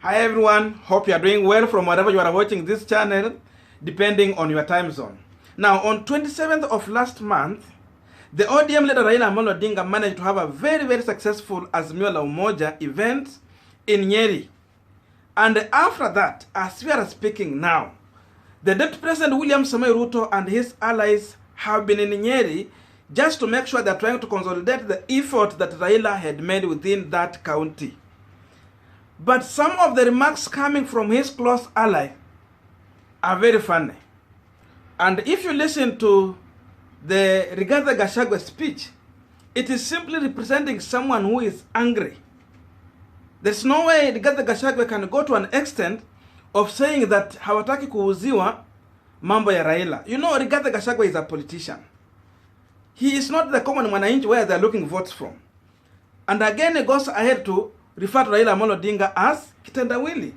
Hi everyone, hope you are doing well from wherever you are watching this channel, depending on your time zone. Now, on 27th of last month, the ODM leader Raila Odinga managed to have a very successful Azimio la Umoja event in Nyeri. And after that, as we are speaking now, the Deputy President William Samoei Ruto and his allies have been in Nyeri just to make sure they are trying to consolidate the effort that Raila had made within that county. But some of the remarks coming from his close ally are very funny. And if you listen to the Rigathe Gachagwa speech, it is simply representing someone who is angry. There's no way Rigathe Gachagwa can go to an extent of saying that hawataki kuuziwa mambo ya Raila. You know, Rigathe Gachagwa is a politician. He is not the common mwananchi where they're looking votes from. And again, he goes ahead to refer to Raila Odinga as kitendawili.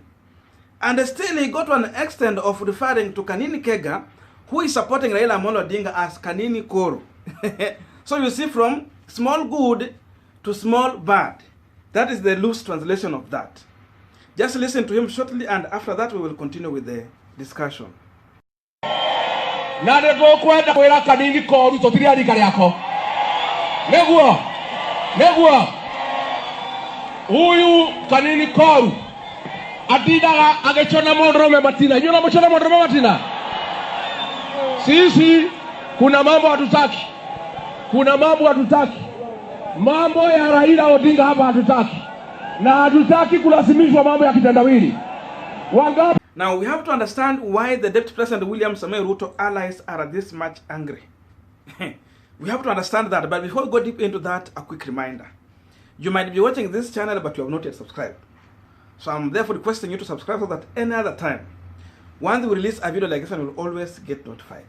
And still he got to an extent of referring to Kanini Kega, who is supporting Raila Odinga as Kanini Koro. So you see, from small good to small bad. That is the loose translation of that. Just listen to him shortly, and after that we will continue with the discussion. Na ndio kwenda kwira Kanini Koro totiri arika riako. Neguo. Huyu Kanini Koro adidaga agechona mondrome Mathira. Nyuna mchona mondrome Mathira. Sisi kuna mambo hatutaki. Mambo ya Raila Odinga hapa hatutaki. Na hatutaki kulazimishwa mambo ya kitendawili. Wangapi? Now we have to understand why the Deputy President William Samoei Ruto allies are this much angry. We have to understand that, but before we go deep into that, a quick reminder. You might be watching this channel but you have not yet subscribed. So I'm therefore requesting you to subscribe so that any other time, once we release a video like this one, you will always get notified.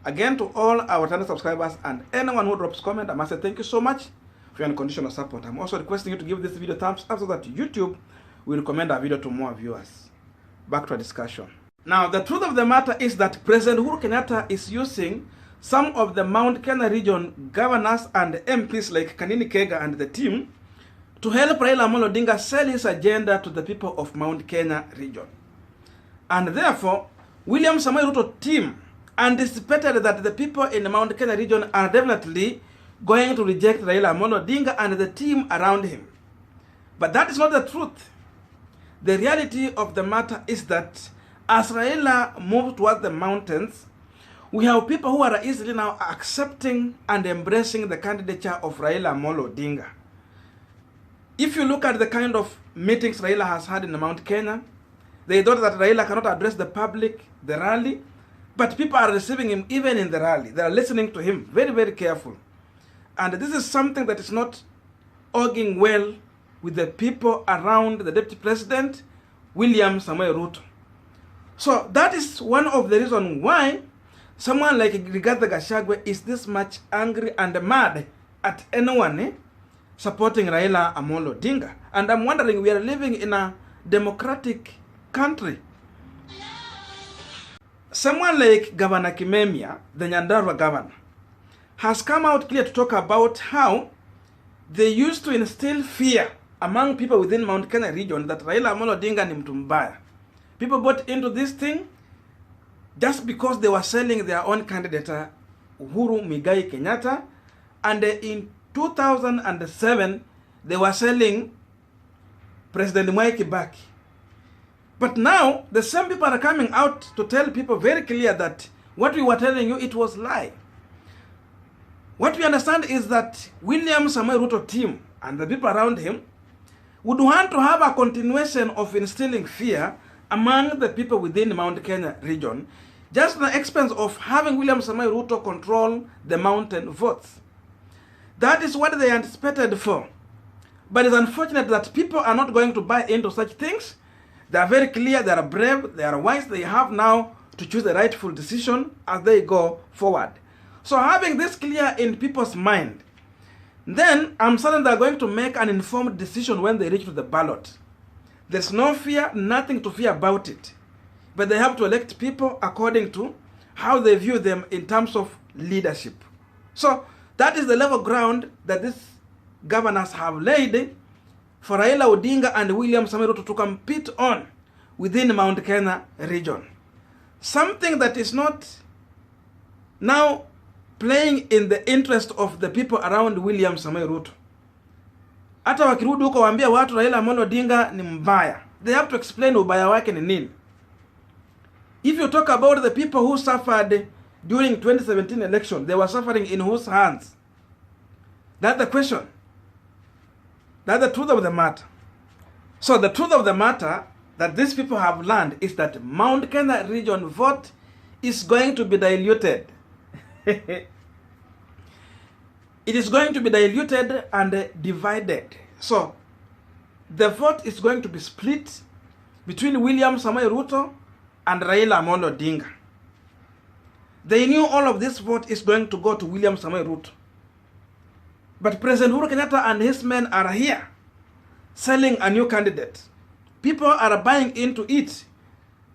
Again, to all our channel subscribers and anyone who drops comment, I must say thank you so much for your unconditional support. I'm also requesting you to give this video thumbs up so that YouTube will recommend our video to more viewers. Back to our discussion. Now, the truth of the matter is that President Uhuru Kenyatta is using some of the Mount Kenya region governors and MPs like Kanini Kega and the team to help Raila Odinga sell his agenda to the people of Mount Kenya region. And therefore, William Samoei Ruto team anticipated that the people in the Mount Kenya region are definitely going to reject Raila Odinga and the team around him. But that is not the truth. The reality of the matter is that as Raila moves towards the mountains, we have people who are easily now accepting and embracing the candidature of Raila Odinga. If you look at the kind of meetings Raila has had in Mount Kenya, they thought that Raila cannot address the public, the rally, but people are receiving him even in the rally. They are listening to him, very careful. And this is something that is not orging well with the people around the Deputy President, William Samoei Ruto. So that is one of the reasons why someone like Rigathe Gachagwa is this much angry and mad at anyone supporting Raila Odinga. And I'm wondering, we are living in a democratic country. Someone like Governor Kimemia, the Nyandarua governor, has come out clear to talk about how they used to instill fear among people within Mount Kenya region that Raila Odinga ni mtu mbaya. People bought into this thing just because they were selling their own candidate, Uhuru Muigai Kenyatta, and in 2007 they were selling President Mwai Kibaki. But now the same people are coming out to tell people very clear that what we were telling you, it was lie. What we understand is that William Samoei Ruto team and the people around him would want to have a continuation of instilling fear among the people within the Mount Kenya region, just at the expense of having William Samoei Ruto control the mountain votes. That is what they anticipated for. But it's unfortunate that people are not going to buy into such things. They are very clear, they are brave, they are wise, they have now to choose the rightful decision as they go forward. So having this clear in people's mind, then I'm certain they're going to make an informed decision when they reach to the ballot. There's no fear, nothing to fear about it. But they have to elect people according to how they view them in terms of leadership. So that is the level ground that these governors have laid for Raila Odinga and William Samoei Ruto to compete on within Mount Kenya region. Something that is not now playing in the interest of the people around William Samoei Ruto. Hata wakirudi huko waambia watu Raila Odinga ni mbaya. They have to explain ubaya wake ni nini. If you talk about the people who suffered during 2017 election, they were suffering in whose hands? That's the question. That's the truth of the matter. So the truth of the matter that these people have learned is that Mount Kenya region vote is going to be diluted. It is going to be diluted and divided. So the vote is going to be split between William Samoei Ruto and Raila Odinga. They knew all of this vote is going to go to William Samoei Ruto. But President Uhuru Kenyatta and his men are here selling a new candidate. People are buying into it.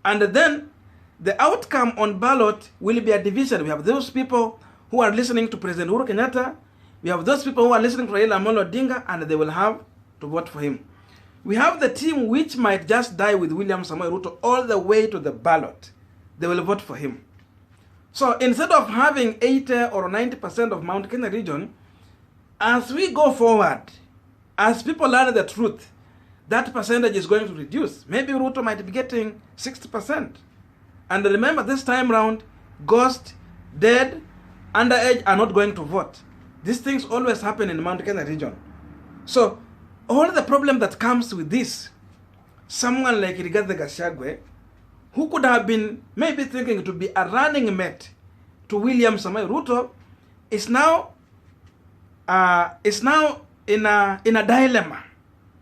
And then the outcome on ballot will be a division. We have those people who are listening to President Uhuru Kenyatta. We have those people who are listening to Raila Odinga, and they will have to vote for him. We have the team which might just die with William Samoei Ruto all the way to the ballot. They will vote for him. So instead of having 80 or 90% of Mount Kenya region, as we go forward, as people learn the truth, that percentage is going to reduce. Maybe Ruto might be getting 60%. And remember, this time round, ghost, dead, underage are not going to vote. These things always happen in the Mount Kenya region. So, all the problem that comes with this, someone like Rigathe Gachagwa, who could have been maybe thinking to be a running mate to William Samoei Ruto, is now in a dilemma.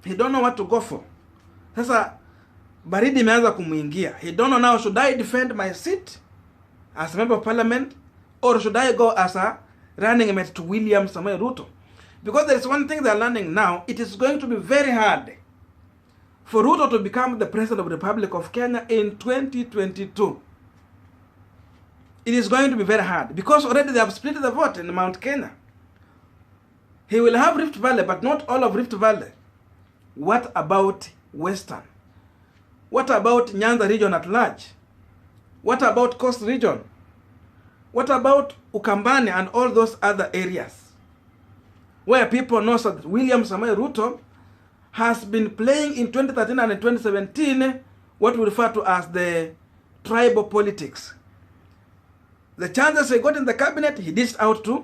He don't know what to go for. Sasa baridi imeanza kumuingia. He don't know now, should I defend my seat as a member of parliament, or should I go as a running mate to William Samoei Ruto? Because there is one thing they are learning now. It is going to be very hard for Ruto to become the president of the Republic of Kenya in 2022. It is going to be very hard because already they have split the vote in Mount Kenya. He will have Rift Valley, but not all of Rift Valley. What about Western? What about Nyanza region at large? What about Coast region? What about Ukambani and all those other areas where people know that William Samoei Ruto has been playing in 2013 and 2017 what we refer to as the tribal politics. The chances he got in the cabinet, he dished out to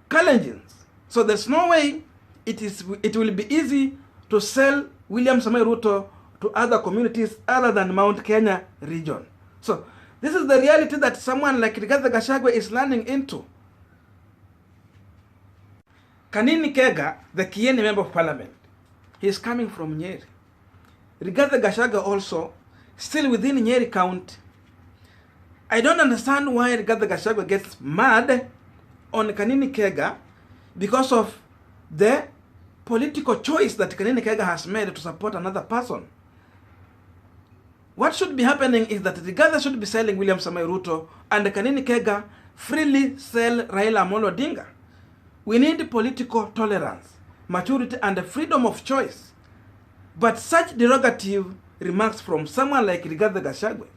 Kalenjins. So there's no way it will be easy to sell William Samoei Ruto to other communities other than Mount Kenya region. So this is the reality that someone like Rigathe Gachagwa is learning into. Kanini Kega, the Kieni member of parliament, he is coming from Nyeri. Rigathe Gachagwa also, still within Nyeri county. I don't understand why Rigathe Gachagwa gets mad on Kanini Kega because of the political choice that Kanini Kega has made to support another person. What should be happening is that Rigathe should be selling William Samoei Ruto and Kanini Kega freely sell Raila Odinga. We need political tolerance, maturity, and freedom of choice. But such derogative remarks from someone like Rigathe Gachagwa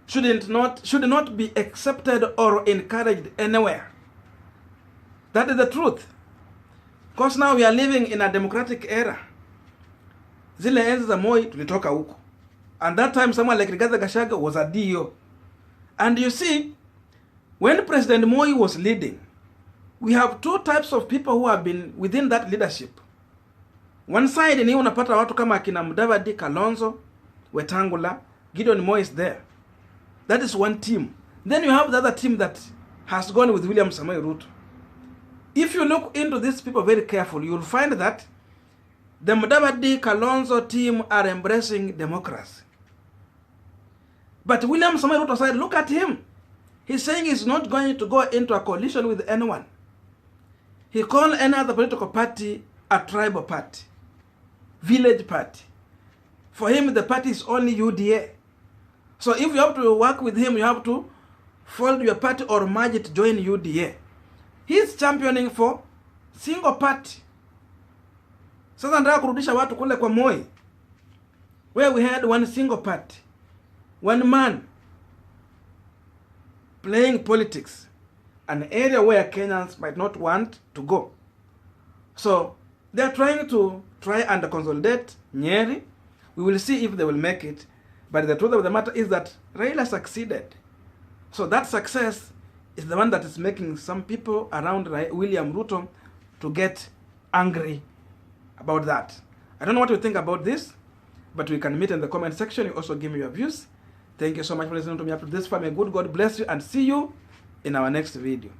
should not be accepted or encouraged anywhere. That is the truth. Because now we are living in a democratic era. Zile enzi za Moi tulitoka huko. And that time someone like Rigathe Gachagwa was a DO. And you see, when President Moi was leading, we have two types of people who have been within that leadership. One side ni unapata watu kama akina Mudavadi, Kalonzo, Wetangula, Gideon Moi is there. That is one team. Then you have the other team that has gone with William Samoei Ruto. If you look into these people very carefully, you'll find that the Mudavadi, Kalonzo team are embracing democracy. But William Samoei Ruto said, look at him. He's saying he's not going to go into a coalition with anyone. He called any other political party a tribal party, village party. For him, the party is only UDA. So if you have to work with him, you have to fold your party or merge it, join UDA. He's championing for single party. Sasa nataka kurudisha watu kule kwa Moi, where we had one single party, one man playing politics, an area where Kenyans might not want to go. So they are trying to and consolidate Nyeri. We will see if they will make it. But the truth of the matter is that Raila succeeded. So that success is the one that is making some people around William Ruto to get angry about that. I don't know what you think about this, but we can meet in the comment section. You also give me your views. Thank you so much for listening to me up to this far. May good God bless you and see you in our next video.